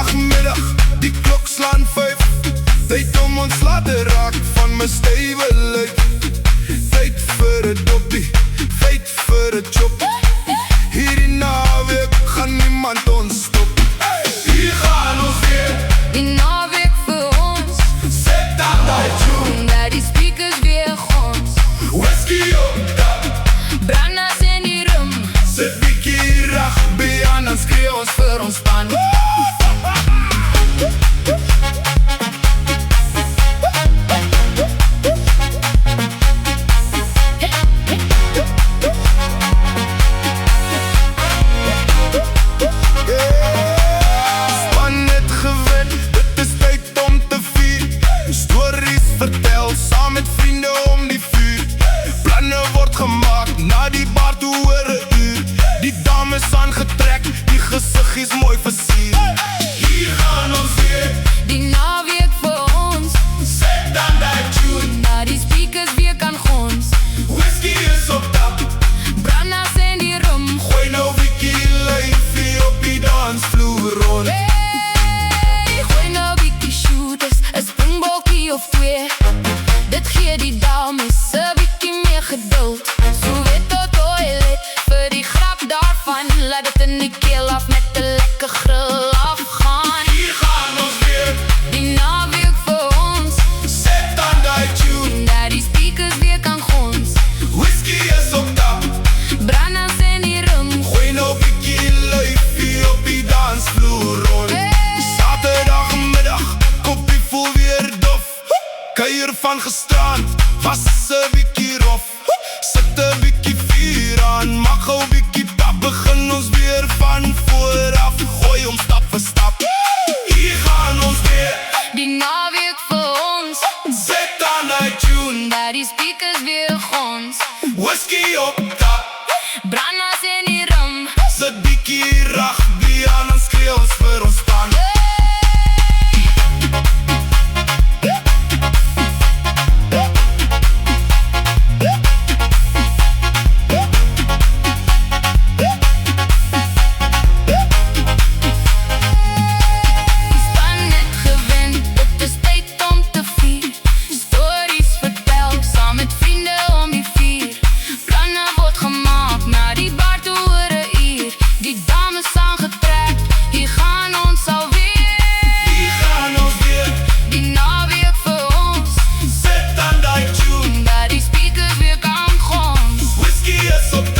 Zaterdagmiddag, die klok slaan 5. Tyd om ons laat raak van my stywe lyf. Tyd vir 'n doppie, tyd vir 'n chop. Hierdie naweek gaan niemand ons stop. Hier gaan ons weer, Die naweek vir ons, set aan die tune. dat die speakers weer gons. Whisky op tap, Brandas in die rum, sit bietjie rugby aan, dan skree ons vir ons span. Span het gewin, dit is tyd om te vier. Stories vertel, saam met vriende om die vuur. Planne word gemaak, na die bar toe oor 'n uur. Die dames aangetrek, die gesiggies mooi versier. Hier gaan ons weer, die naweek vir ons, set aan die tune. dat die speakers weer kan gons. Whisky is op tap, Brandas in die rum, gooi nou bietjie lyfie op die dansvloer rond. hey, gooi nou bietjie shooters, 'n springbokkie of twee. Dit gee die dames 'n bietjie meer geduld. So weet tot toilet, vir die grap daarvan, laat dit in die keel af met 'n lekker grill afgaan. Hier gaan ons weer, Die naweek vir ons, set aan die tune. dat die speakers weer kan gons. Whisky is op tap, Brandas in die rum, gooi nou bietjie lyfie op die dansvloer rond. Zaterdagmiddag, koppie voel weer dof. Kuier van gisterand, was 'n bietjie rof. Sit 'n bietjie vuur aan, maak gou bietjie tap. Begin ons weer van vooraf, gooi om stap vir stap. Hier gaan ons weer, die naweek vir ons, set aan die tune. dat die speakers weer gons. Whisky op tap, Brandas in die rum, sit bietjie rugby aan, dan skree ons vir ons span. die span het gewen, dit is tyd om te vier. Stories vertel, saam met vriende om die vuur. Planne word gemaak, na die bar toe oor 'n uur. Die dames aangetrek, hier gaan ons alweer. Hier gaan ons weer, Die naweek vir ons, set aan die tune. dat die speakers weer kan gons. Whisky is op